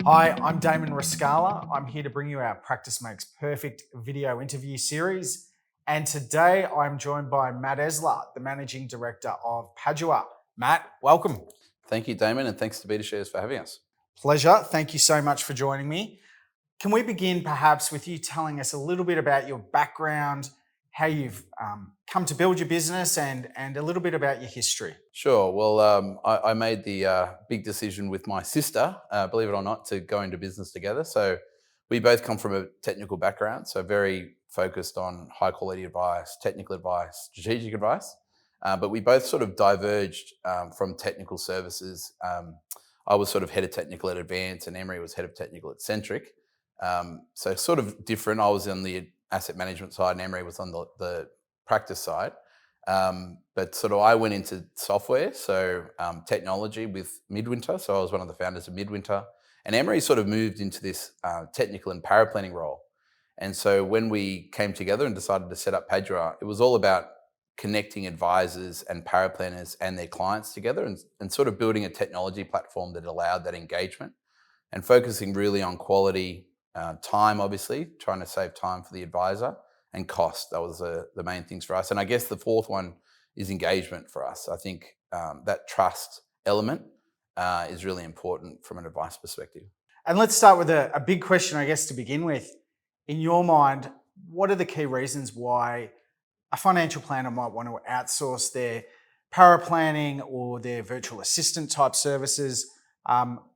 Hi, I'm Damon Rascala. I'm here to bring you our Practice Makes Perfect video interview series. And today I'm joined by Matt Esler, the Managing Director of Padua. Matt, welcome. Thank you, Damon, and thanks to BetaShares for having us. Pleasure. Thank you so much for joining me. Can we begin perhaps with you telling us a little bit about your background, how you've come to build your business, and a little bit about your history? Sure. Well, I made the big decision with my sister, believe it or not, to go into business together. So we both come from a technical background, so very focused on high quality advice, technical advice, strategic advice. But we both sort of diverged from technical services. I was sort of head of technical at Advance, and Emery was head of technical at Centric. So sort of different. I was on the asset management side, and Emery was on the practice side. But sort of I went into software, so technology with Midwinter. So I was one of the founders of Midwinter. And Emery sort of moved into this technical and paraplanning role. And so when we came together and decided to set up Padua, it was all about connecting advisors and paraplanners and their clients together and sort of building a technology platform that allowed that engagement and focusing really on quality, time, obviously, trying to save time for the advisor and cost. That was the main things for us. And I guess the fourth one is engagement for us. I think that trust element is really important from an advice perspective. And let's start with a big question, I guess, to begin with. In your mind, what are the key reasons why a financial planner might want to outsource their paraplanning or their virtual assistant type services?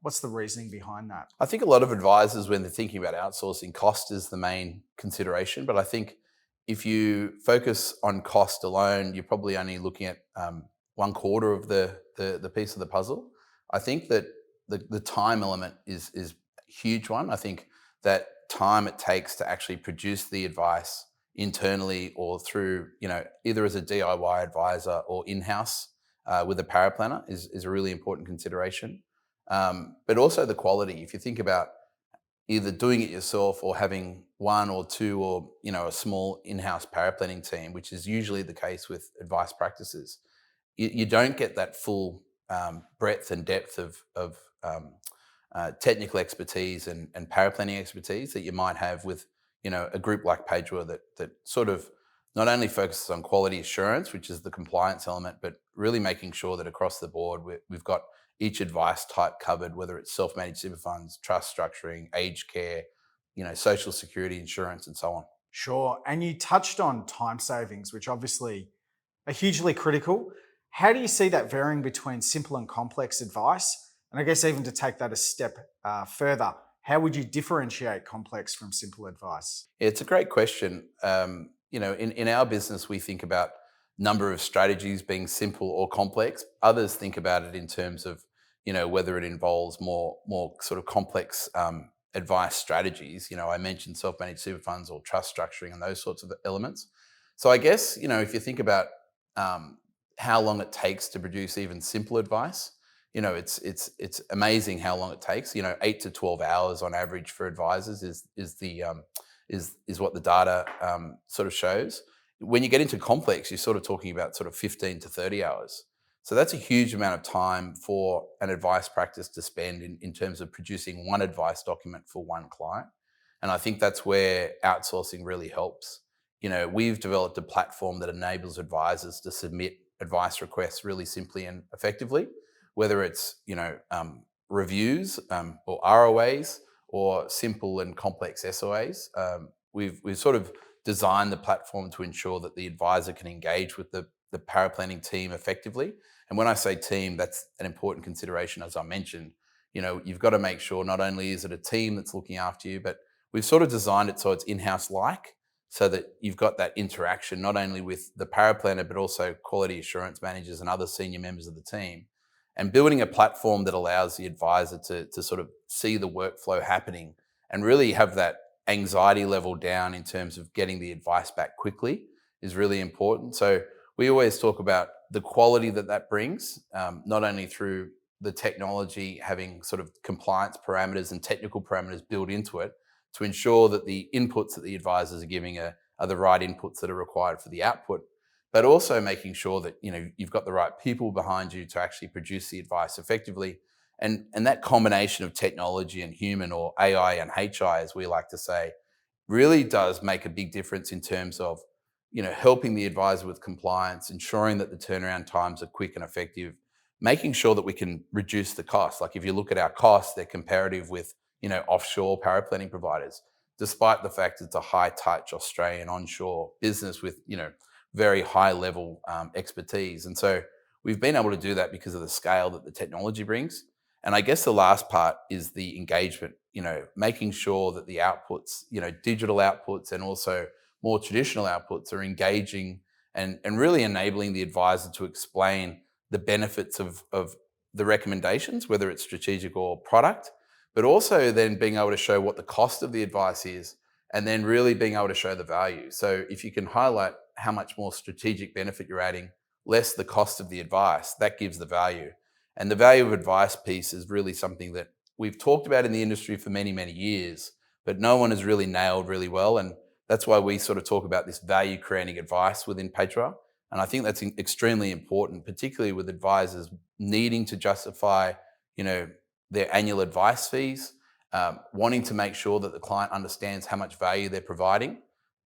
What's the reasoning behind that? I think a lot of advisors, when they're thinking about outsourcing, cost is the main consideration. But I think if you focus on cost alone, you're probably only looking at one quarter of the piece of the puzzle. I think that the time element is a huge one. I think that time it takes to actually produce the advice internally or through, either as a DIY advisor or in-house with a paraplanner is a really important consideration. But also the quality. If you think about either doing it yourself or having one or two or a small in-house paraplanning team, which is usually the case with advice practices, you don't get that full breadth and depth of technical expertise and paraplanning expertise that you might have with a group like Padua that sort of not only focuses on quality assurance, which is the compliance element, but really making sure that across the board we've got each advice type covered, whether it's self-managed super funds, trust structuring, aged care, social security insurance, and so on. Sure. And you touched on time savings, which obviously are hugely critical. How do you see that varying between simple and complex advice? And I guess even to take that a step further, how would you differentiate complex from simple advice? Yeah, it's a great question. In our business, we think about number of strategies being simple or complex. Others think about it in terms of, whether it involves more sort of complex advice strategies. I mentioned self-managed super funds or trust structuring and those sorts of elements. So I guess, if you think about how long it takes to produce even simple advice, it's amazing how long it takes. 8 to 12 hours on average for advisors is what the data sort of shows. When you get into complex, you're sort of talking about sort of 15 to 30 hours. So that's a huge amount of time for an advice practice to spend in terms of producing one advice document for one client. And I think that's where outsourcing really helps. We've developed a platform that enables advisors to submit advice requests really simply and effectively, whether it's, reviews or ROAs or simple and complex SOAs. We've sort of designed the platform to ensure that the advisor can engage with the paraplanning team effectively. And when I say team, that's an important consideration. As I mentioned, you've got to make sure not only is it a team that's looking after you, but we've sort of designed it so it's in-house like, so that you've got that interaction not only with the paraplanner, but also quality assurance managers and other senior members of the team. And building a platform that allows the advisor to sort of see the workflow happening and really have that anxiety level down in terms of getting the advice back quickly is really important. So we always talk about the quality that brings, not only through the technology having sort of compliance parameters and technical parameters built into it to ensure that the inputs that the advisors are giving are the right inputs that are required for the output, but also making sure that you've got the right people behind you to actually produce the advice effectively. And that combination of technology and human, or AI and HI, as we like to say, really does make a big difference in terms of, helping the advisor with compliance, ensuring that the turnaround times are quick and effective, making sure that we can reduce the cost. Like if you look at our costs, they're comparative with, offshore power planning providers, despite the fact it's a high touch Australian onshore business with, very high level expertise. And so we've been able to do that because of the scale that the technology brings. And I guess the last part is the engagement, making sure that the outputs, digital outputs and also more traditional outputs are engaging and really enabling the advisor to explain the benefits of the recommendations, whether it's strategic or product, but also then being able to show what the cost of the advice is and then really being able to show the value. So if you can highlight how much more strategic benefit you're adding, less the cost of the advice, that gives the value. And the value of advice piece is really something that we've talked about in the industry for many, many years, but no one has really nailed really well. And that's why we sort of talk about this value creating advice within Petra. And I think that's extremely important, particularly with advisors needing to justify, their annual advice fees, wanting to make sure that the client understands how much value they're providing.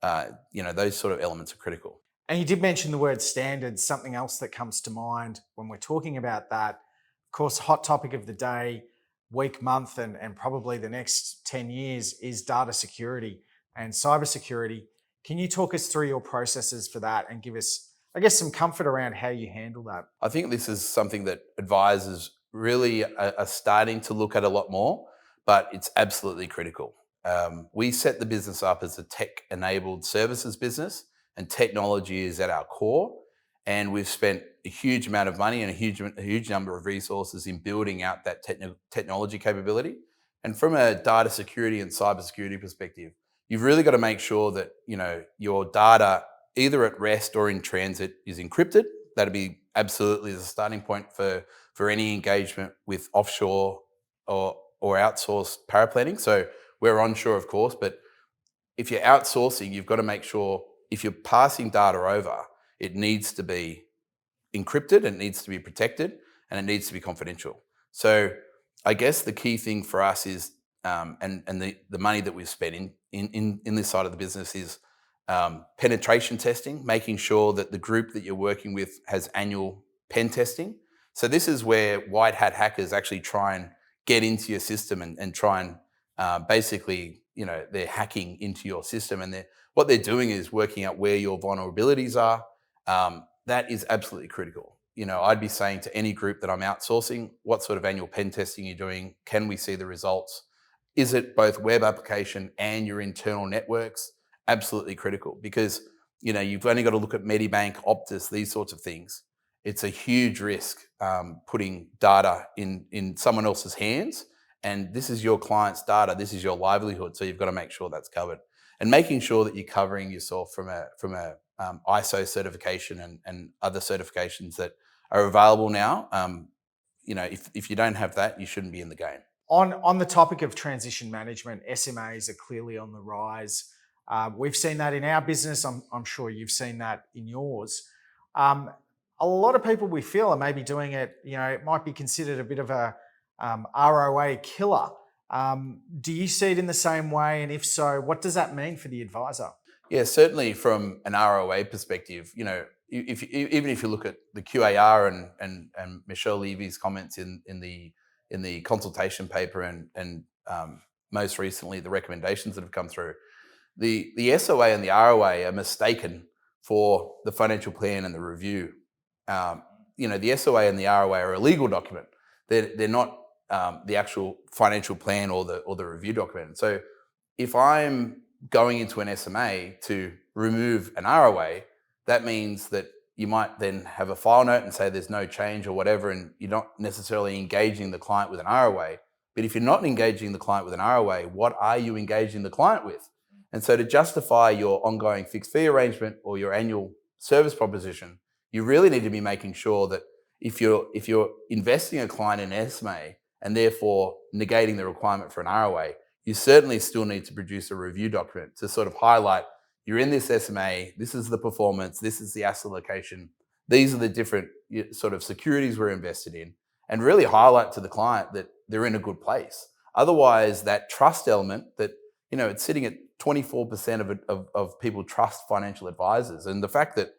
Those sort of elements are critical. And you did mention the word standards, something else that comes to mind when we're talking about that. Of course, hot topic of the day, week, month, and probably the next 10 years is data security and cybersecurity. Can you talk us through your processes for that and give us, I guess, some comfort around how you handle that? I think this is something that advisors really are starting to look at a lot more, but it's absolutely critical. We set the business up as a tech-enabled services business, and technology is at our core. And we've spent a huge amount of money and a huge number of resources in building out that technology capability. And from a data security and cybersecurity perspective, you've really got to make sure that your data, either at rest or in transit, is encrypted. That'd be absolutely the starting point for any engagement with offshore or outsourced power planning. So we're onshore, of course, but if you're outsourcing, you've got to make sure if you're passing data over, it needs to be encrypted, it needs to be protected, and it needs to be confidential. So I guess the key thing for us is, and the money that we've spent in this side of the business is penetration testing, making sure that the group that you're working with has annual pen testing. So this is where white hat hackers actually try and get into your system and try and basically, they're hacking into your system, and what they're doing is working out where your vulnerabilities are. That is absolutely critical. I'd be saying to any group that I'm outsourcing, what sort of annual pen testing you're doing? Can we see the results? Is it both web application and your internal networks? Absolutely critical, because you've only got to look at Medibank, Optus, these sorts of things. It's a huge risk putting data in someone else's hands, and this is your client's data. This is your livelihood, so you've got to make sure that's covered, and making sure that you're covering yourself from a ISO certification and other certifications that are available now. If you don't have that, you shouldn't be in the game. On the topic of transition management, SMAs are clearly on the rise. We've seen that in our business. I'm sure you've seen that in yours. A lot of people, we feel, are maybe doing it. It might be considered a bit of a ROA killer. Do you see it in the same way? And if so, what does that mean for the advisor? Yeah, certainly from an ROA perspective, even if you look at the QAR and Michelle Levy's comments in the consultation paper and most recently the recommendations that have come through, the SOA and the ROA are mistaken for the financial plan and the review. The SOA and the ROA are a legal document. They're not the actual financial plan or the review document. So if I'm going into an SMA to remove an ROA, that means that you might then have a file note and say there's no change or whatever, and you're not necessarily engaging the client with an ROA. But if you're not engaging the client with an ROA, what are you engaging the client with? And so to justify your ongoing fixed fee arrangement or your annual service proposition, you really need to be making sure that if you're investing a client in an SMA and therefore negating the requirement for an ROA, you certainly still need to produce a review document to sort of highlight you're in this SMA, this is the performance, this is the asset allocation, these are the different sort of securities we're invested in, and really highlight to the client that they're in a good place. Otherwise, that trust element that, it's sitting at 24% of people trust financial advisors. And the fact that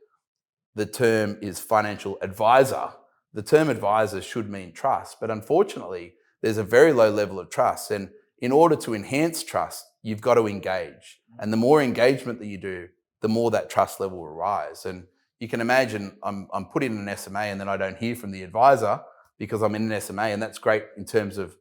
the term is financial advisor, the term advisor should mean trust. But unfortunately, there's a very low level of trust. And in order to enhance trust, you've got to engage. And the more engagement that you do, the more that trust level will rise. And you can imagine I'm put in an SMA and then I don't hear from the advisor because I'm in an SMA. And that's great in terms of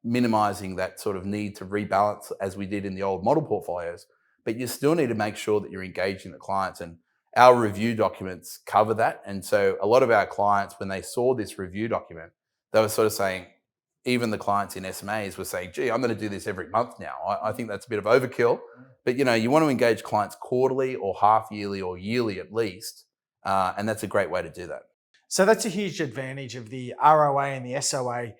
minimizing that sort of need to rebalance as we did in the old model portfolios. But you still need to make sure that you're engaging the clients. And our review documents cover that. And so a lot of our clients, when they saw this review document, they were sort of saying, even the clients in SMAs were saying, gee, I'm going to do this every month now. I think that's a bit of overkill. But, you want to engage clients quarterly or half yearly or yearly at least. And that's a great way to do that. So that's a huge advantage of the ROA and the SOA.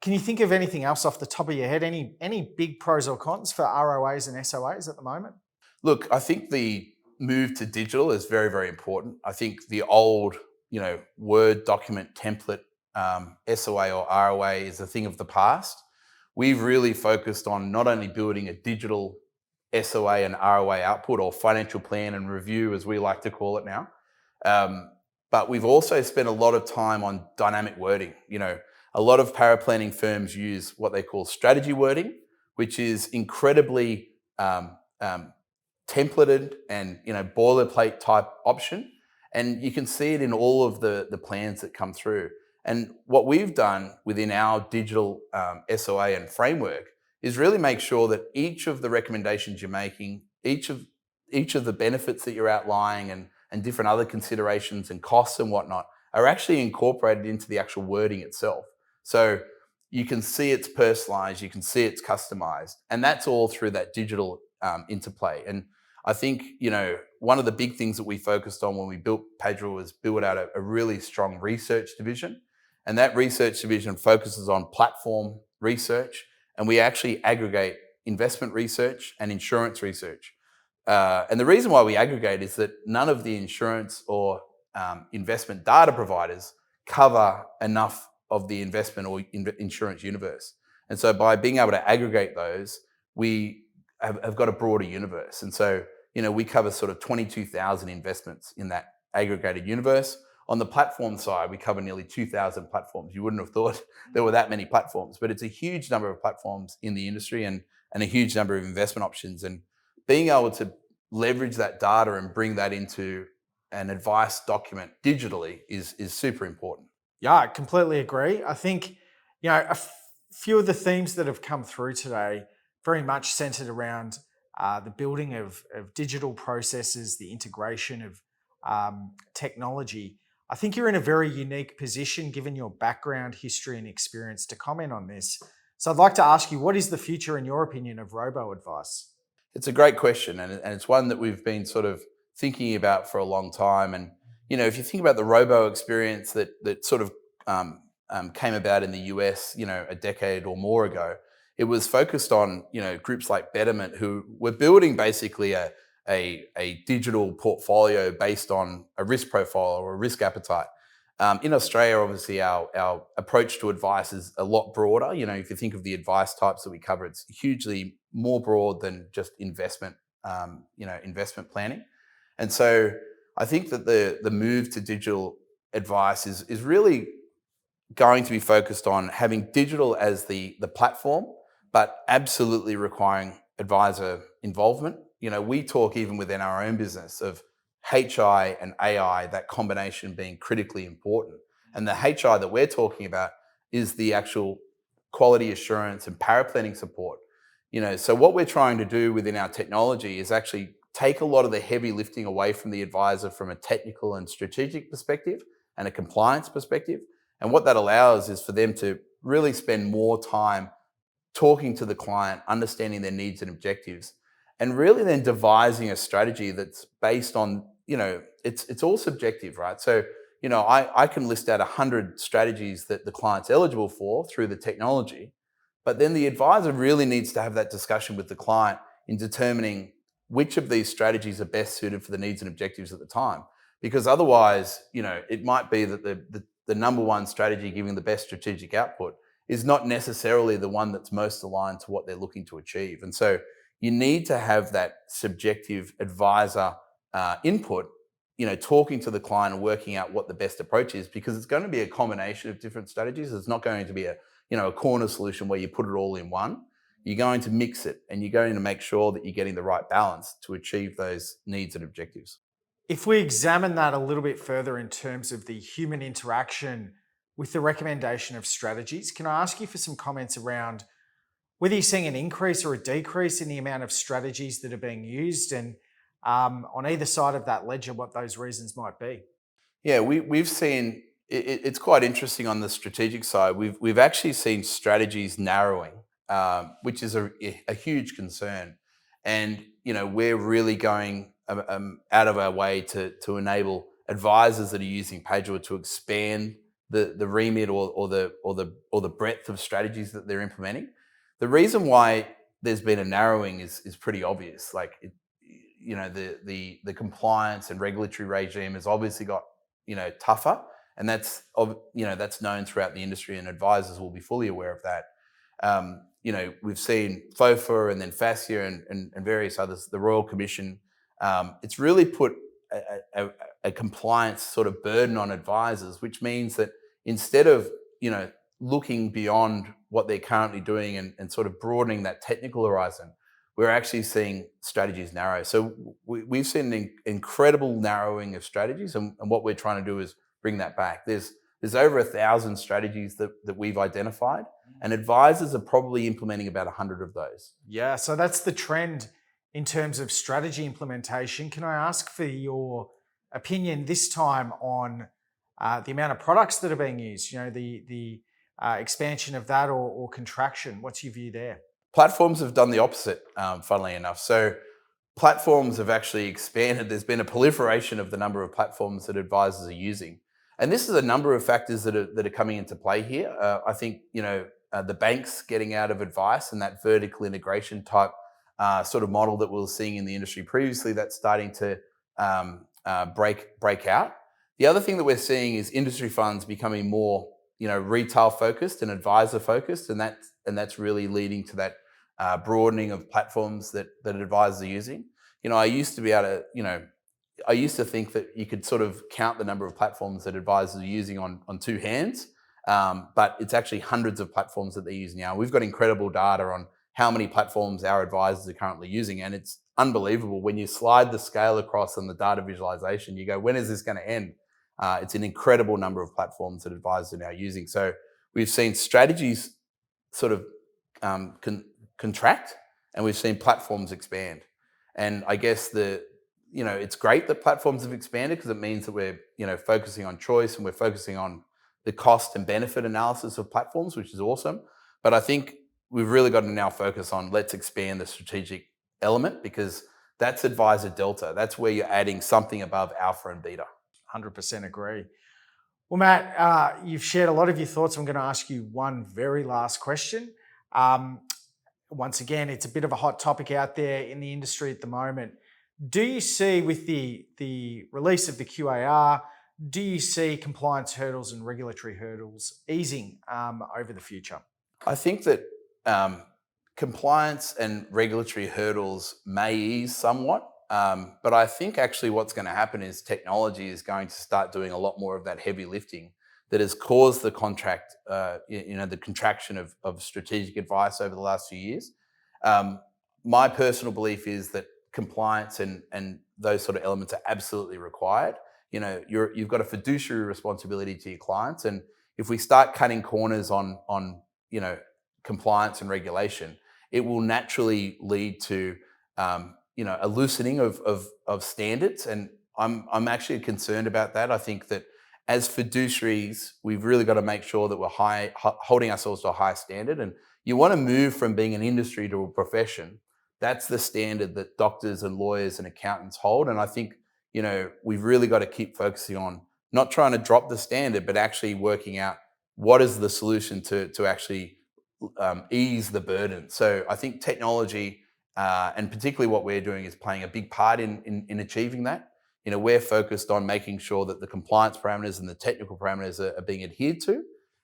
Can you think of anything else off the top of your head? Any big pros or cons for ROAs and SOAs at the moment? Look, I think the move to digital is very, very important. I think the old, Word document template, SOA or ROA is a thing of the past. We've really focused on not only building a digital SOA and ROA output, or financial plan and review, as we like to call it now. But we've also spent a lot of time on dynamic wording. A lot of paraplanning firms use what they call strategy wording, which is incredibly templated and boilerplate type option. And you can see it in all of the plans that come through. And what we've done within our digital SOA and framework is really make sure that each of the recommendations you're making, each of the benefits that you're outlining and different other considerations and costs and whatnot are actually incorporated into the actual wording itself. So you can see it's personalized, you can see it's customized, and that's all through that digital interplay. And I think, one of the big things that we focused on when we built Padra was build out a really strong research division. And that research division focuses on platform research, and we actually aggregate investment research and insurance research. And the reason why we aggregate is that none of the insurance or investment data providers cover enough of the investment or insurance universe. And so by being able to aggregate those, we have got a broader universe. And so, we cover sort of 22,000 investments in that aggregated universe. On the platform side, we cover nearly 2,000 platforms. You wouldn't have thought there were that many platforms, but it's a huge number of platforms in the industry and a huge number of investment options. And being able to leverage that data and bring that into an advice document digitally is super important. Yeah, I completely agree. I think, few of the themes that have come through today very much centered around the building of digital processes, the integration of technology. I think you're in a very unique position given your background, history, and experience to comment on this. So I'd like to ask you, what is the future, in your opinion, of robo-advice? It's a great question, and it's one that we've been sort of thinking about for a long time. And, if you think about the robo experience that sort of came about in the US, a decade or more ago, it was focused on, groups like Betterment, who were building basically a digital portfolio based on a risk profile or a risk appetite. In Australia, obviously, our approach to advice is a lot broader. If you think of the advice types that we cover, it's hugely more broad than just investment, investment planning. And so I think that the move to digital advice is really going to be focused on having digital as the platform, but absolutely requiring advisor involvement. We talk even within our own business of HI and AI, that combination being critically important. And the HI that we're talking about is the actual quality assurance and paraplanning support. So what we're trying to do within our technology is actually take a lot of the heavy lifting away from the advisor from a technical and strategic perspective and a compliance perspective. And what that allows is for them to really spend more time talking to the client, understanding their needs and objectives, and really then devising a strategy that's based on, it's all subjective, right? So, I can list out 100 strategies that the client's eligible for through the technology, but then the advisor really needs to have that discussion with the client in determining which of these strategies are best suited for the needs and objectives at the time. Because otherwise, it might be that the number one strategy giving the best strategic output is not necessarily the one that's most aligned to what they're looking to achieve. And so you need to have that subjective advisor input, talking to the client and working out what the best approach is, because it's going to be a combination of different strategies. It's not going to be a corner solution where you put it all in one. You're going to mix it, and you're going to make sure that you're getting the right balance to achieve those needs and objectives. If we examine that a little bit further in terms of the human interaction with the recommendation of strategies, can I ask you for some comments around whether you're seeing an increase or a decrease in the amount of strategies that are being used, and on either side of that ledger, what those reasons might be? Yeah, we've seen it's quite interesting on the strategic side. We've actually seen strategies narrowing, which is a huge concern, and we're really going out of our way to enable advisors that are using Padua to expand the remit or the breadth of strategies that they're implementing. The reason why there's been a narrowing is pretty obvious. Like the compliance and regulatory regime has obviously got tougher, and that's known throughout the industry, and advisors will be fully aware of that. We've seen FOFA and then FASIA and various others, the Royal Commission. It's really put a compliance sort of burden on advisors, which means that instead of looking beyond what they're currently doing and sort of broadening that technical horizon, we're actually seeing strategies narrow. So we've seen an incredible narrowing of strategies, and what we're trying to do is bring that back. There's over 1,000 strategies that we've identified, and advisors are probably implementing about 100 of those. Yeah, so that's the trend in terms of strategy implementation. Can I ask for your opinion this time on the amount of products that are being used? The expansion of that or contraction. What's your view there? Platforms have done the opposite, funnily enough. So platforms have actually expanded. There's been a proliferation of the number of platforms that advisors are using. And this is a number of factors that are coming into play here. I think, the banks getting out of advice and that vertical integration type sort of model that we were seeing in the industry previously, that's starting to break out. The other thing that we're seeing is industry funds becoming more, retail focused and advisor focused, and that's really leading to that broadening of platforms that advisors are using. I used to be able to, I used to think that you could sort of count the number of platforms that advisors are using on two hands, but it's actually hundreds of platforms that they're using now. We've got incredible data on how many platforms our advisors are currently using, and it's unbelievable. When you slide the scale across on the data visualization, you go, when is this going to end? It's an incredible number of platforms that advisors are now using. So we've seen strategies sort of contract, and we've seen platforms expand. And I guess it's great that platforms have expanded, because it means that we're focusing on choice, and we're focusing on the cost and benefit analysis of platforms, which is awesome. But I think we've really got to now focus on, let's expand the strategic element, because that's advisor delta. That's where you're adding something above alpha and beta. 100% agree. Well, Matt, you've shared a lot of your thoughts. I'm going to ask you one very last question. Once again, it's a bit of a hot topic out there in the industry at the moment. Do you see, with the release of the QAR, do you see compliance hurdles and regulatory hurdles easing over the future? I think that compliance and regulatory hurdles may ease somewhat, but I think actually what's going to happen is technology is going to start doing a lot more of that heavy lifting that has caused the the contraction of strategic advice over the last few years. My personal belief is that compliance and those sort of elements are absolutely required. You've got a fiduciary responsibility to your clients, and if we start cutting corners on compliance and regulation, it will naturally lead to a loosening of standards. And I'm actually concerned about that. I think that as fiduciaries, we've really got to make sure that we're holding ourselves to a high standard. And you want to move from being an industry to a profession. That's the standard that doctors and lawyers and accountants hold. And I think, we've really got to keep focusing on not trying to drop the standard, but actually working out what is the solution to actually ease the burden. So I think technology, and particularly what we're doing, is playing a big part in achieving that. we're focused on making sure that the compliance parameters and the technical parameters are being adhered to.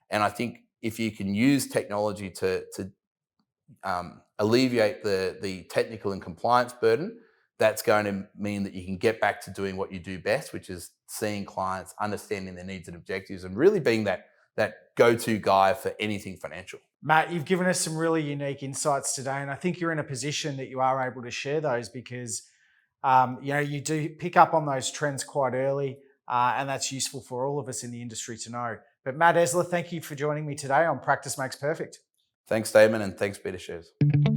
And I think if you can use technology to alleviate the technical and compliance burden, that's going to mean that you can get back to doing what you do best, which is seeing clients, understanding their needs and objectives, and really being that go-to guy for anything financial. Matt, you've given us some really unique insights today, and I think you're in a position that you are able to share those because you do pick up on those trends quite early, and that's useful for all of us in the industry to know. But Matt Esler, thank you for joining me today on Practice Makes Perfect. Thanks, Damon, and thanks, BetaShares.